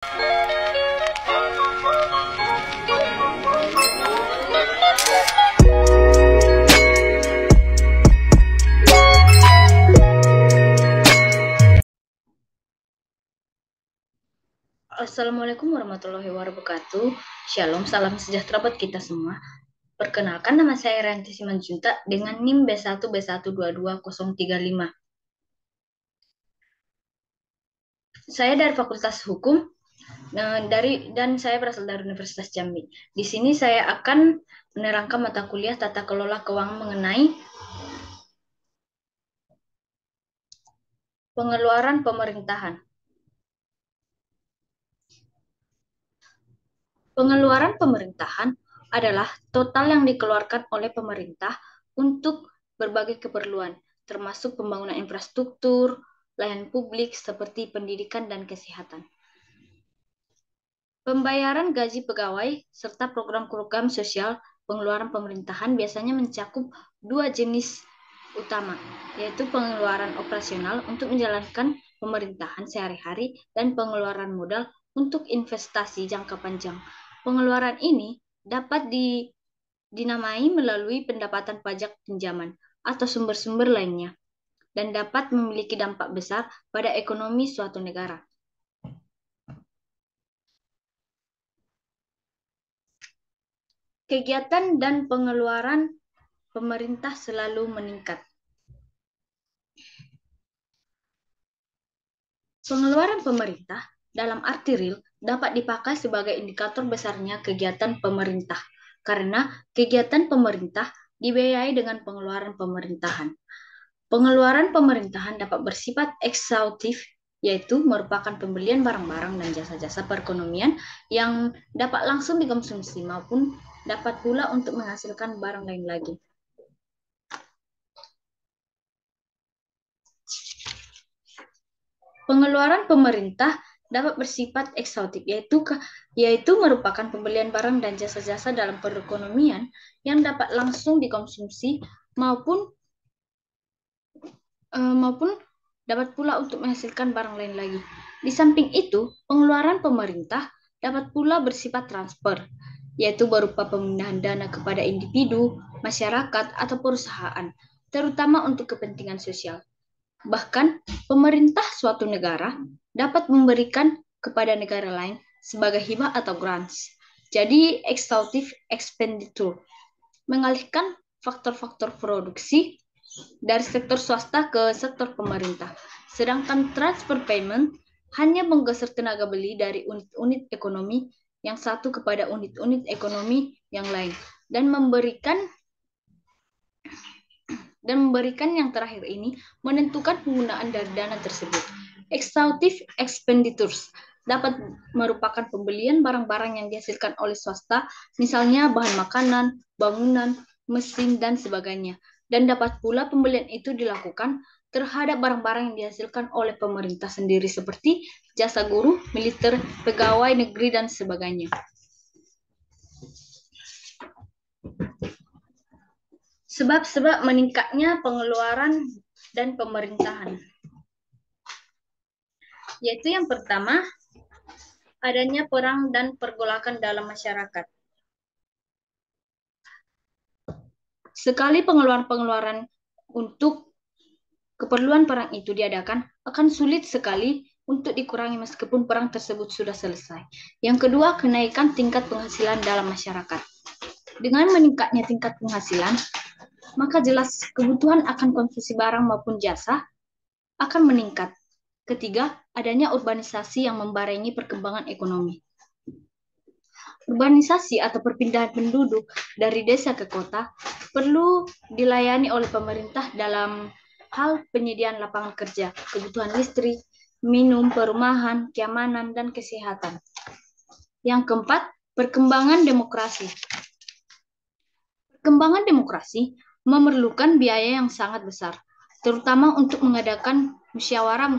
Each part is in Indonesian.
Assalamualaikum warahmatullahi wabarakatuh. Shalom, salam sejahtera buat kita semua. Perkenalkan, nama saya Ranti Simanjuntak dengan NIM B1B122035. Saya dari Fakultas Hukum dan saya berasal dari Universitas Jambi. Di sini saya akan menerangkan mata kuliah Tata Kelola Keuangan mengenai pengeluaran pemerintahan. Pengeluaran pemerintahan adalah total yang dikeluarkan oleh pemerintah untuk berbagai keperluan, termasuk pembangunan infrastruktur, layanan publik seperti pendidikan dan kesehatan. Pembayaran gaji pegawai serta program-program sosial pengeluaran pemerintahan biasanya mencakup dua jenis utama, yaitu pengeluaran operasional untuk menjalankan pemerintahan sehari-hari dan pengeluaran modal untuk investasi jangka panjang. Pengeluaran ini dapat dinamai melalui pendapatan pajak pinjaman atau sumber-sumber lainnya dan dapat memiliki dampak besar pada ekonomi suatu negara. Kegiatan dan pengeluaran pemerintah selalu meningkat. Pengeluaran pemerintah dalam arti real dapat dipakai sebagai indikator besarnya kegiatan pemerintah, karena kegiatan pemerintah dibiayai dengan pengeluaran pemerintahan. Pengeluaran pemerintahan dapat bersifat eksekutif, yaitu merupakan pembelian barang-barang dan jasa-jasa perekonomian yang dapat langsung dikonsumsi maupun dapat pula untuk menghasilkan barang lain lagi. Pengeluaran pemerintah dapat bersifat eksekutif, yaitu merupakan pembelian barang dan jasa-jasa dalam perekonomian yang dapat langsung dikonsumsi maupun dapat pula untuk menghasilkan barang lain lagi. Di samping itu, pengeluaran pemerintah dapat pula bersifat transfer, yaitu berupa pemindahan dana kepada individu, masyarakat, atau perusahaan, terutama untuk kepentingan sosial. Bahkan, pemerintah suatu negara dapat memberikan kepada negara lain sebagai hibah atau grants. Jadi, executive expenditure mengalihkan faktor-faktor produksi dari sektor swasta ke sektor pemerintah. Sedangkan transfer payment hanya menggeser tenaga beli dari unit-unit ekonomi yang satu kepada unit-unit ekonomi yang lain dan memberikan yang terakhir ini menentukan penggunaan dari dana tersebut. Executive expenditures dapat merupakan pembelian barang-barang yang dihasilkan oleh swasta, misalnya bahan makanan, bangunan, mesin, dan sebagainya. Dan dapat pula pembelian itu dilakukan terhadap barang-barang yang dihasilkan oleh pemerintah sendiri seperti jasa guru, militer, pegawai negeri, dan sebagainya. Sebab-sebab meningkatnya pengeluaran dan pemerintahan, yaitu yang pertama, adanya perang dan pergolakan dalam masyarakat. Sekali pengeluaran-pengeluaran untuk keperluan perang itu diadakan, akan sulit sekali untuk dikurangi meskipun perang tersebut sudah selesai. Yang kedua, kenaikan tingkat penghasilan dalam masyarakat. Dengan meningkatnya tingkat penghasilan, maka jelas kebutuhan akan konsumsi barang maupun jasa akan meningkat. Ketiga, adanya urbanisasi yang membarengi perkembangan ekonomi. Urbanisasi atau perpindahan penduduk dari desa ke kota perlu dilayani oleh pemerintah dalam hal penyediaan lapangan kerja, kebutuhan listrik, minum, perumahan, keamanan, dan kesehatan. Yang keempat, perkembangan demokrasi. Perkembangan demokrasi memerlukan biaya yang sangat besar, terutama untuk mengadakan musyawarah,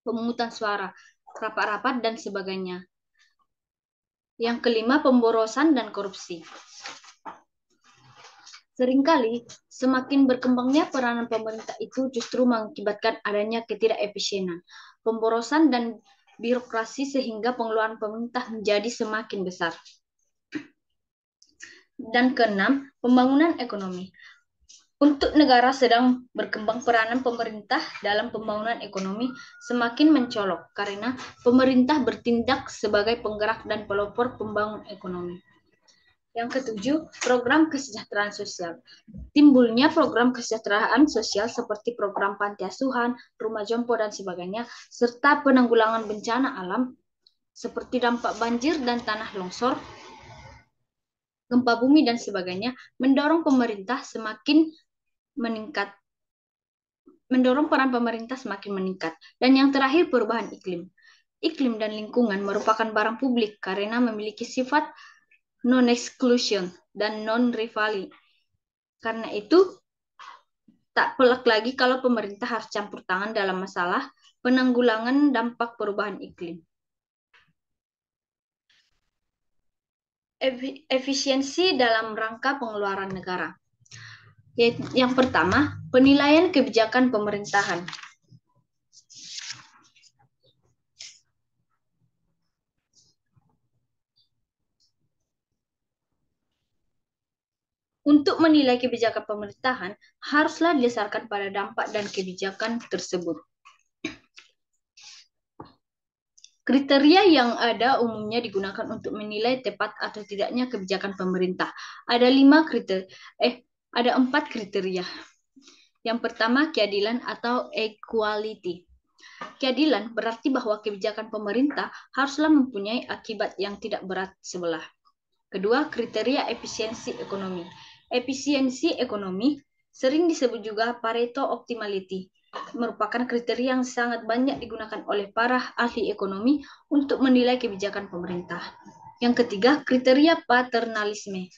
pemungutan suara, rapat-rapat, dan sebagainya. Yang kelima, pemborosan dan korupsi. Seringkali, semakin berkembangnya peranan pemerintah itu justru mengakibatkan adanya ketidakefisienan, pemborosan, dan birokrasi sehingga pengeluaran pemerintah menjadi semakin besar. Dan keenam, pembangunan ekonomi. Untuk negara sedang berkembang, peranan pemerintah dalam pembangunan ekonomi semakin mencolok karena pemerintah bertindak sebagai penggerak dan pelopor pembangun ekonomi. Yang ketujuh, program kesejahteraan sosial. Timbulnya program kesejahteraan sosial seperti program panti asuhan, rumah jompo, dan sebagainya, serta penanggulangan bencana alam seperti dampak banjir dan tanah longsor, gempa bumi, dan sebagainya, mendorong peran pemerintah semakin meningkat. Dan yang terakhir, perubahan iklim. Iklim dan lingkungan merupakan barang publik karena memiliki sifat non-exclusion dan non-rivalry. Karena itu, tak pelak lagi kalau pemerintah harus campur tangan dalam masalah penanggulangan dampak perubahan iklim. Efisiensi dalam rangka pengeluaran negara. Yang pertama, penilaian kebijakan pemerintahan. Untuk menilai kebijakan pemerintahan, haruslah didasarkan pada dampak dan kebijakan tersebut. Kriteria yang ada umumnya digunakan untuk menilai tepat atau tidaknya kebijakan pemerintah. Ada 4 kriteria. Yang pertama, keadilan atau equality. Keadilan berarti bahwa kebijakan pemerintah haruslah mempunyai akibat yang tidak berat sebelah. Kedua, kriteria efisiensi ekonomi. Efisiensi ekonomi sering disebut juga Pareto Optimality, merupakan kriteria yang sangat banyak digunakan oleh para ahli ekonomi untuk menilai kebijakan pemerintah. Yang ketiga, kriteria paternalisme.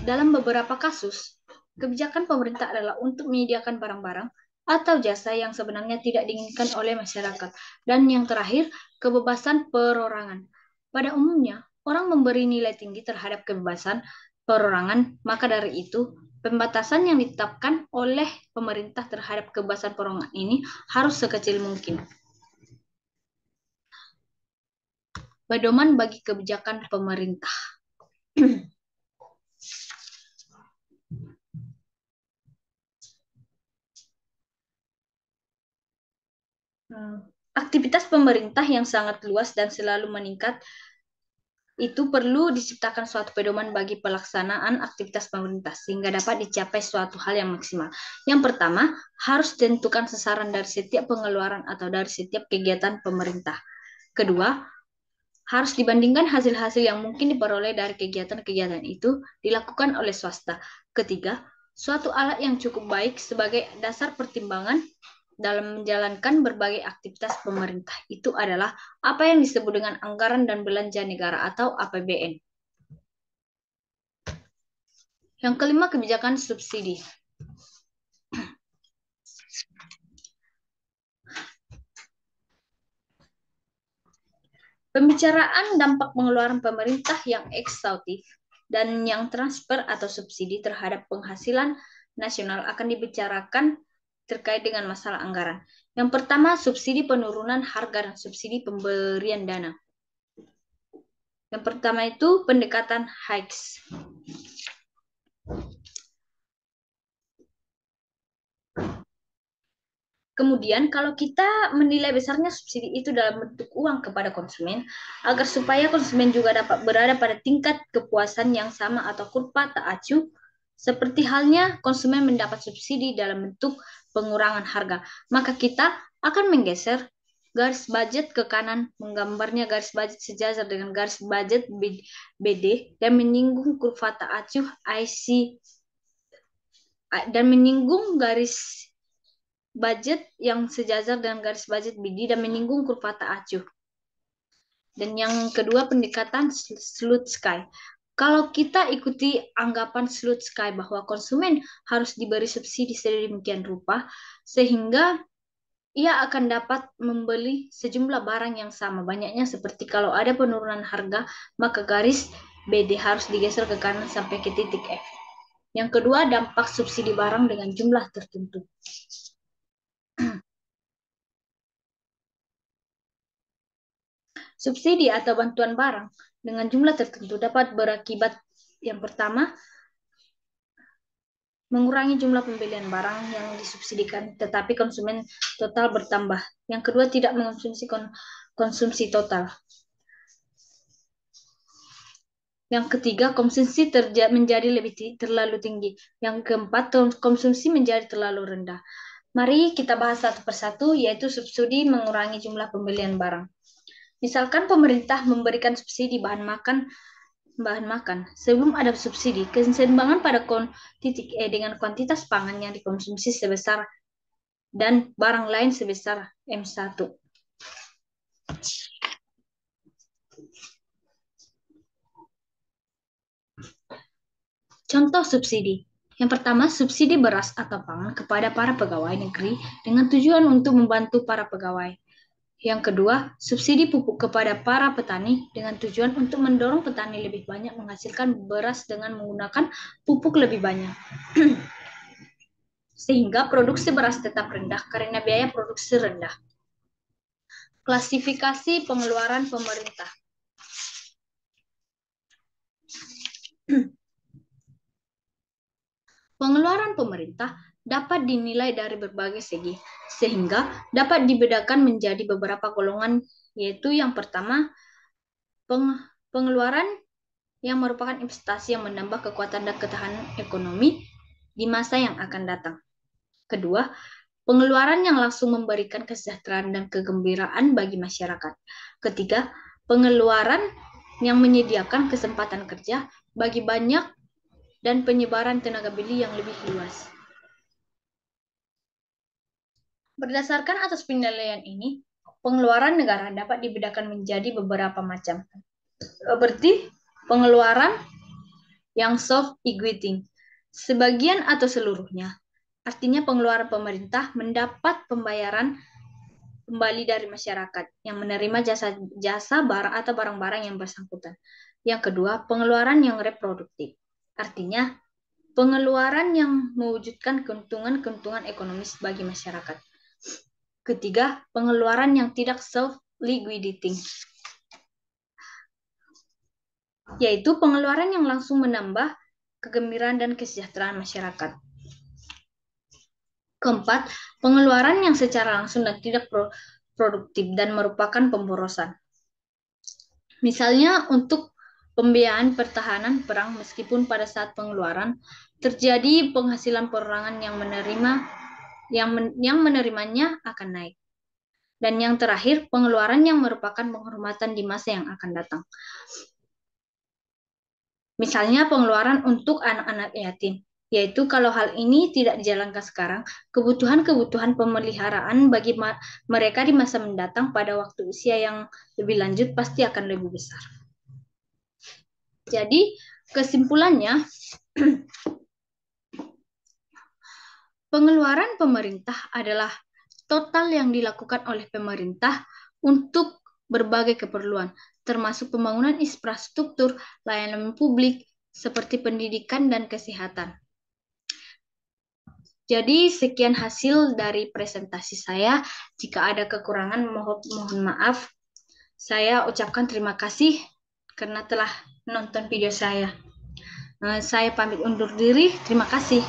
Dalam beberapa kasus, kebijakan pemerintah adalah untuk menyediakan barang-barang atau jasa yang sebenarnya tidak diinginkan oleh masyarakat. Dan yang terakhir, kebebasan perorangan. Pada umumnya, orang memberi nilai tinggi terhadap kebebasan perorangan, maka dari itu, pembatasan yang ditetapkan oleh pemerintah terhadap kebebasan perorangan ini harus sekecil mungkin. Pedoman bagi kebijakan pemerintah. Aktivitas pemerintah yang sangat luas dan selalu meningkat itu perlu diciptakan suatu pedoman bagi pelaksanaan aktivitas pemerintah sehingga dapat dicapai suatu hal yang maksimal. Yang pertama, harus ditentukan sasaran dari setiap pengeluaran atau dari setiap kegiatan pemerintah. Kedua, harus dibandingkan hasil-hasil yang mungkin diperoleh dari kegiatan-kegiatan itu dilakukan oleh swasta. Ketiga, suatu alat yang cukup baik sebagai dasar pertimbangan dalam menjalankan berbagai aktivitas pemerintah itu adalah apa yang disebut dengan anggaran dan belanja negara atau APBN. Yang kelima, kebijakan subsidi. Pembicaraan dampak pengeluaran pemerintah yang ekshaustif dan yang transfer atau subsidi terhadap penghasilan nasional akan dibicarakan terkait dengan masalah anggaran. Yang pertama, subsidi penurunan harga dan subsidi pemberian dana. Yang pertama itu pendekatan Hikes. Kemudian, kalau kita menilai besarnya subsidi itu dalam bentuk uang kepada konsumen, agar supaya konsumen juga dapat berada pada tingkat kepuasan yang sama atau kurva tak acuh, seperti halnya konsumen mendapat subsidi dalam bentuk pengurangan harga, maka kita akan menggeser garis budget ke kanan, menggambarnya garis budget sejajar dengan garis budget BD dan menyinggung kurva tak acuh IC dan menyinggung garis budget yang sejajar dengan garis budget BD dan menyinggung kurva tak acuh. Dan yang kedua, pendekatan Slutsky. Kalau kita ikuti anggapan Slutsky bahwa konsumen harus diberi subsidi sedemikian rupa sehingga ia akan dapat membeli sejumlah barang yang sama banyaknya, seperti kalau ada penurunan harga maka garis BD harus digeser ke kanan sampai ke titik F. Yang kedua, dampak subsidi barang dengan jumlah tertentu. Subsidi atau bantuan barang dengan jumlah tertentu dapat berakibat yang pertama, mengurangi jumlah pembelian barang yang disubsidikan, tetapi konsumen total bertambah. Yang kedua, tidak mengonsumsi konsumsi total. Yang ketiga, konsumsi menjadi terlalu tinggi. Yang keempat, konsumsi menjadi terlalu rendah. Mari kita bahas satu persatu, yaitu subsidi mengurangi jumlah pembelian barang. Misalkan pemerintah memberikan subsidi bahan makan. Sebelum ada subsidi, keseimbangan pada dengan kuantitas pangan yang dikonsumsi sebesar dan barang lain sebesar M1. Contoh subsidi. Yang pertama, subsidi beras atau pangan kepada para pegawai negeri dengan tujuan untuk membantu para pegawai. Yang kedua, subsidi pupuk kepada para petani dengan tujuan untuk mendorong petani lebih banyak menghasilkan beras dengan menggunakan pupuk lebih banyak. Sehingga produksi beras tetap rendah karena biaya produksi rendah. Klasifikasi pengeluaran pemerintah. Pengeluaran pemerintah dapat dinilai dari berbagai segi, sehingga dapat dibedakan menjadi beberapa golongan, yaitu yang pertama, pengeluaran yang merupakan investasi yang menambah kekuatan dan ketahanan ekonomi di masa yang akan datang. Kedua, pengeluaran yang langsung memberikan kesejahteraan dan kegembiraan bagi masyarakat. Ketiga, pengeluaran yang menyediakan kesempatan kerja bagi banyak dan penyebaran tenaga beli yang lebih luas. Berdasarkan atas penilaian ini, pengeluaran negara dapat dibedakan menjadi beberapa macam. Seperti pengeluaran yang self-equating, sebagian atau seluruhnya. Artinya pengeluaran pemerintah mendapat pembayaran kembali dari masyarakat yang menerima jasa atau barang-barang yang bersangkutan. Yang kedua, pengeluaran yang reproduktif. Artinya pengeluaran yang mewujudkan keuntungan ekonomis bagi masyarakat. Ketiga, pengeluaran yang tidak self-liquidating, yaitu pengeluaran yang langsung menambah kegembiraan dan kesejahteraan masyarakat. Keempat, pengeluaran yang secara langsung dan tidak produktif dan merupakan pemborosan. Misalnya untuk pembiayaan pertahanan perang, meskipun pada saat pengeluaran terjadi penghasilan perorangan yang menerimanya akan naik. Dan yang terakhir, pengeluaran yang merupakan penghormatan di masa yang akan datang. Misalnya pengeluaran untuk anak-anak yatim, yaitu kalau hal ini tidak dijalankan sekarang, kebutuhan pemeliharaan bagi mereka di masa mendatang pada waktu usia yang lebih lanjut pasti akan lebih besar. Jadi, kesimpulannya, pengeluaran pemerintah adalah total yang dilakukan oleh pemerintah untuk berbagai keperluan, termasuk pembangunan infrastruktur, layanan publik, seperti pendidikan dan kesehatan. Jadi sekian hasil dari presentasi saya. Jika ada kekurangan, mohon maaf. Saya ucapkan terima kasih karena telah menonton video saya. Saya pamit undur diri. Terima kasih.